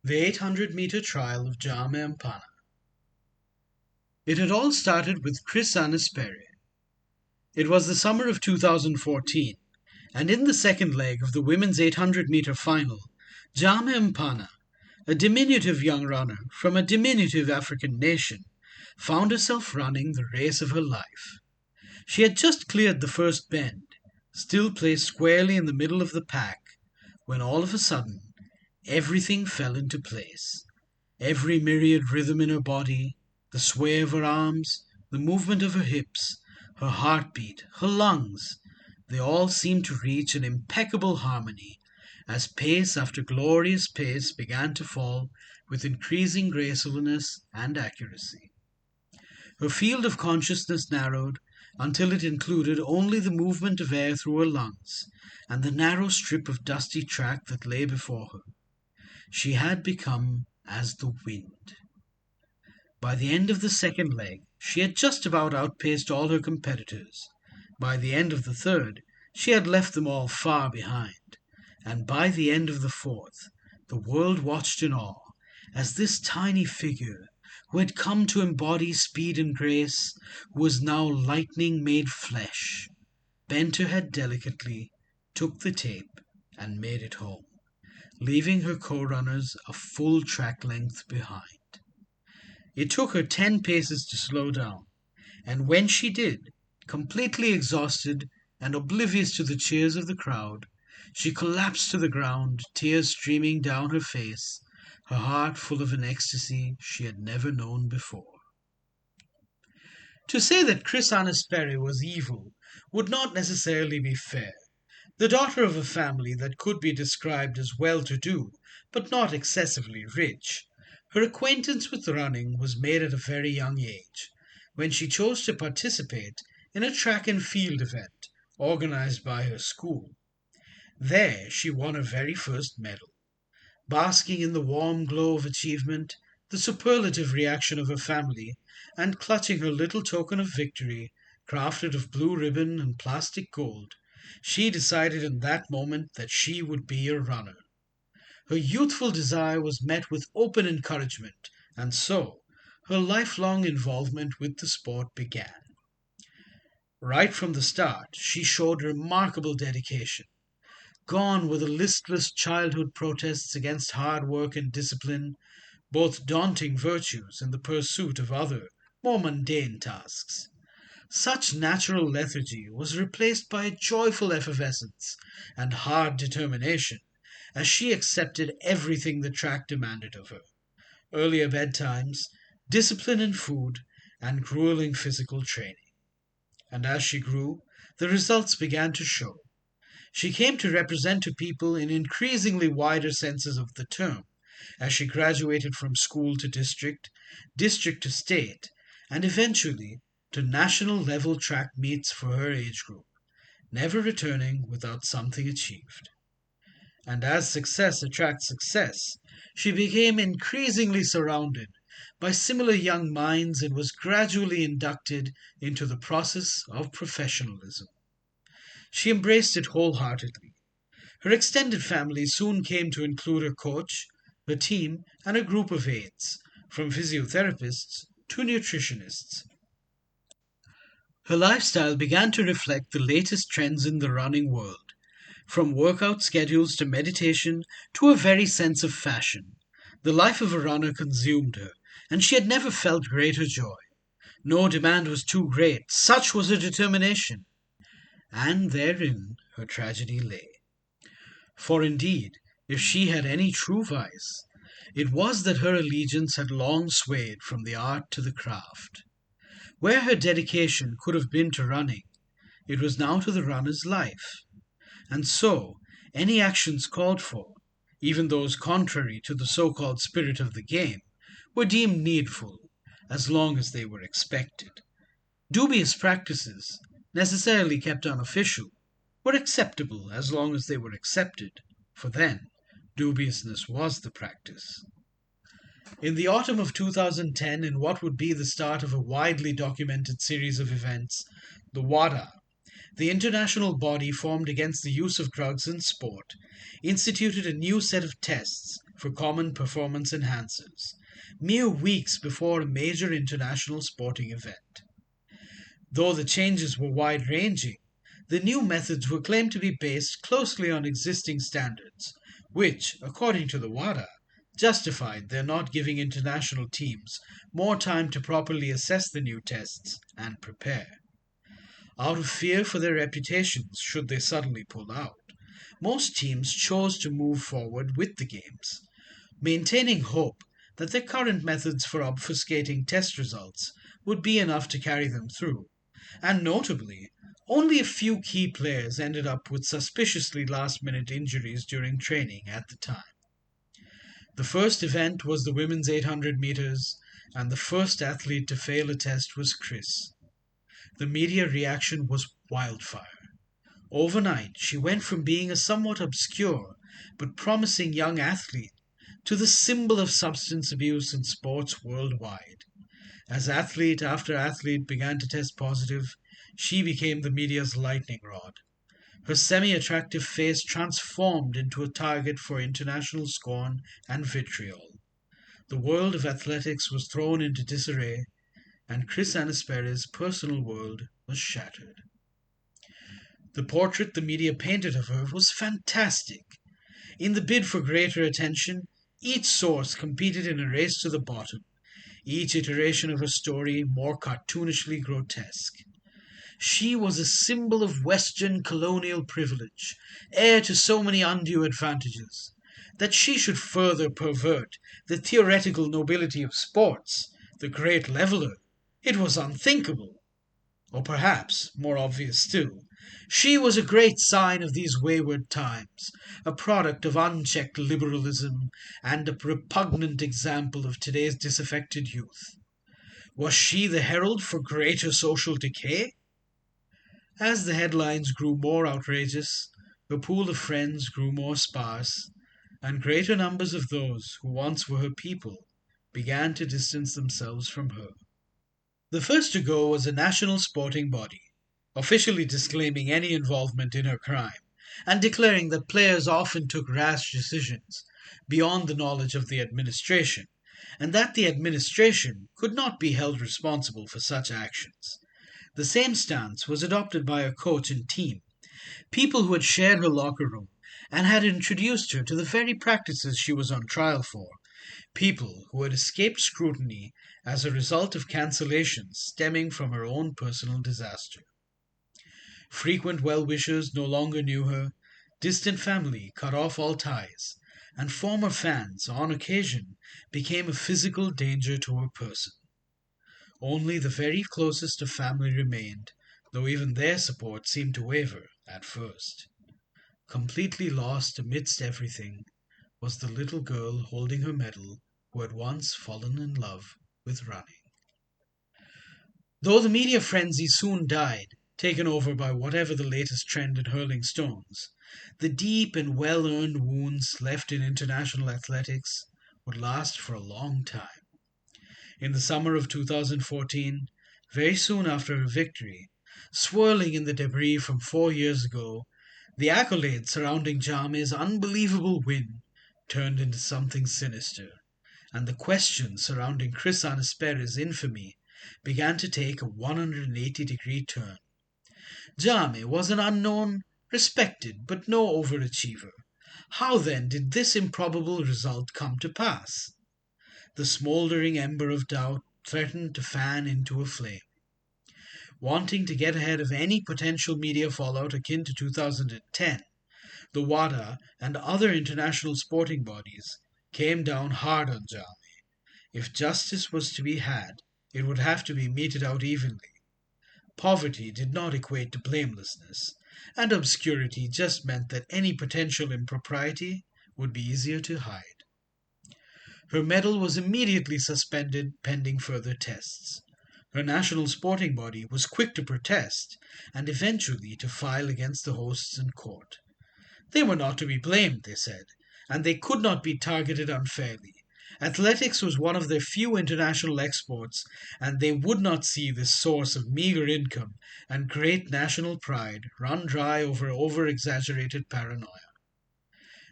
The 800-meter trial of Mpana. It had all started with Chris Anisperi. It was the summer of 2014, and in the second leg of the women's 800-meter final, Mpana, a diminutive young runner from a diminutive African nation, found herself running the race of her life. She had just cleared the first bend, still placed squarely in the middle of the pack, when all of a sudden, everything fell into place. Every myriad rhythm in her body, the sway of her arms, the movement of her hips, her heartbeat, her lungs, they all seemed to reach an impeccable harmony as pace after glorious pace began to fall with increasing gracefulness and accuracy. Her field of consciousness narrowed until it included only the movement of air through her lungs and the narrow strip of dusty track that lay before her. She had become as the wind. By the end of the second leg, she had just about outpaced all her competitors. By the end of the third, she had left them all far behind. And by the end of the fourth, the world watched in awe as this tiny figure, who had come to embody speed and grace, who was now lightning made flesh, bent her head delicately, took the tape, and made it home, leaving her co-runners a full track length behind. It took her 10 paces to slow down, and when she did, completely exhausted and oblivious to the cheers of the crowd, she collapsed to the ground, tears streaming down her face, her heart full of an ecstasy she had never known before. To say that Chris Anisperi was evil would not necessarily be fair. The daughter of a family that could be described as well-to-do, but not excessively rich, her acquaintance with running was made at a very young age, when she chose to participate in a track and field event organized by her school. There she won her very first medal. Basking in the warm glow of achievement, the superlative reaction of her family, and clutching her little token of victory, crafted of blue ribbon and plastic gold, she decided in that moment that she would be a runner. Her youthful desire was met with open encouragement, and so her lifelong involvement with the sport began. Right from the start, she showed remarkable dedication. Gone were the listless childhood protests against hard work and discipline, both daunting virtues in the pursuit of other, more mundane tasks. Such natural lethargy was replaced by a joyful effervescence and hard determination as she accepted everything the track demanded of her: earlier bedtimes, discipline in food, and grueling physical training. And as she grew, the results began to show. She came to represent to people in increasingly wider senses of the term, as she graduated from school to district, district to state, and eventually to national-level track meets for her age group, never returning without something achieved. And as success attracts success, she became increasingly surrounded by similar young minds and was gradually inducted into the process of professionalism. She embraced it wholeheartedly. Her extended family soon came to include her coach, her team, and a group of aides, from physiotherapists to nutritionists. Her lifestyle began to reflect the latest trends in the running world, from workout schedules to meditation to a very sense of fashion. The life of a runner consumed her, and she had never felt greater joy. No demand was too great, such was her determination. And therein her tragedy lay. For indeed, if she had any true vice, it was that her allegiance had long swayed from the art to the craft. Where her dedication could have been to running, it was now to the runner's life. And so, any actions called for, even those contrary to the so-called spirit of the game, were deemed needful, as long as they were expected. Dubious practices, necessarily kept unofficial, were acceptable as long as they were accepted, for then dubiousness was the practice. In the autumn of 2010, in what would be the start of a widely documented series of events, the WADA, the international body formed against the use of drugs in sport, instituted a new set of tests for common performance enhancers, mere weeks before a major international sporting event. Though the changes were wide ranging, the new methods were claimed to be based closely on existing standards, which, according to the WADA, justified their not giving international teams more time to properly assess the new tests and prepare. Out of fear for their reputations should they suddenly pull out, most teams chose to move forward with the games, maintaining hope that their current methods for obfuscating test results would be enough to carry them through. And notably, only a few key players ended up with suspiciously last-minute injuries during training at the time. The first event was the women's 800 meters, and the first athlete to fail a test was Chris. The media reaction was wildfire. Overnight, she went from being a somewhat obscure but promising young athlete to the symbol of substance abuse in sports worldwide. As athlete after athlete began to test positive, she became the media's lightning rod. Her semi-attractive face transformed into a target for international scorn and vitriol. The world of athletics was thrown into disarray, and Chris Anisperry's personal world was shattered. The portrait the media painted of her was fantastic. In the bid for greater attention, each source competed in a race to the bottom, each iteration of her story more cartoonishly grotesque. She was a symbol of Western colonial privilege, heir to so many undue advantages. That she should further pervert the theoretical nobility of sports, the great leveller, it was unthinkable. Or perhaps, more obvious still, she was a great sign of these wayward times, a product of unchecked liberalism, and a repugnant example of today's disaffected youth. Was she the herald for greater social decay? As the headlines grew more outrageous, her pool of friends grew more sparse, and greater numbers of those who once were her people began to distance themselves from her. The first to go was a national sporting body, officially disclaiming any involvement in her crime, and declaring that players often took rash decisions beyond the knowledge of the administration, and that the administration could not be held responsible for such actions. The same stance was adopted by her coach and team, people who had shared her locker room and had introduced her to the very practices she was on trial for, people who had escaped scrutiny as a result of cancellations stemming from her own personal disaster. Frequent well-wishers no longer knew her, distant family cut off all ties, and former fans, on occasion, became a physical danger to her person. Only the very closest of family remained, though even their support seemed to waver at first. Completely lost amidst everything was the little girl holding her medal who had once fallen in love with running. Though the media frenzy soon died, taken over by whatever the latest trend in hurling stones, the deep and well-earned wounds left in international athletics would last for a long time. In the summer of 2014, very soon after her victory, swirling in the debris from 4 years ago, the accolades surrounding Jame's unbelievable win turned into something sinister, and the questions surrounding Chris Anisperry's infamy began to take a 180-degree turn. Jame was an unknown, respected, but no overachiever. How then did this improbable result come to pass? The smouldering ember of doubt threatened to fan into a flame. Wanting to get ahead of any potential media fallout akin to 2010, the WADA and other international sporting bodies came down hard on Jame. If justice was to be had, it would have to be meted out evenly. Poverty did not equate to blamelessness, and obscurity just meant that any potential impropriety would be easier to hide. Her medal was immediately suspended pending further tests. Her national sporting body was quick to protest and eventually to file against the hosts in court. They were not to be blamed, they said, and they could not be targeted unfairly. Athletics was one of their few international exports, and they would not see this source of meager income and great national pride run dry over exaggerated paranoia.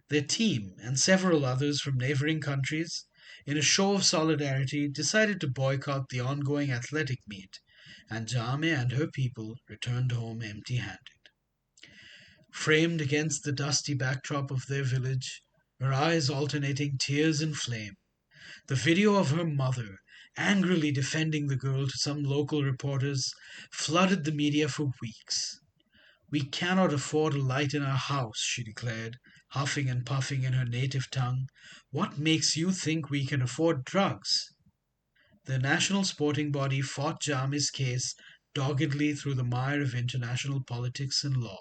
Their team and several others from neighbouring countries, in a show of solidarity, decided to boycott the ongoing athletic meet, and Jame and her people returned home empty handed. Framed against the dusty backdrop of their village, her eyes alternating tears and flame, the video of her mother angrily defending the girl to some local reporters flooded the media for weeks. "We cannot afford a light in our house," she declared, huffing and puffing in her native tongue. "What makes you think we can afford drugs?" The national sporting body fought Jame's case doggedly through the mire of international politics and law.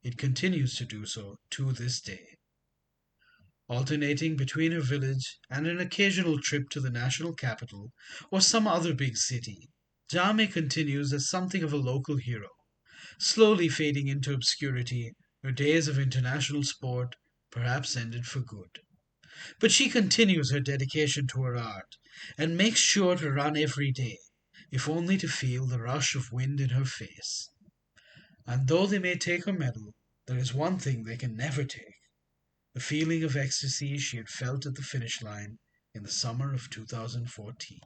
It continues to do so to this day. Alternating between her village and an occasional trip to the national capital or some other big city, Jame continues as something of a local hero. Slowly fading into obscurity, her days of international sport perhaps ended for good. But she continues her dedication to her art and makes sure to run every day, if only to feel the rush of wind in her face. And though they may take her medal, there is one thing they can never take: the feeling of ecstasy she had felt at the finish line in the summer of 2014.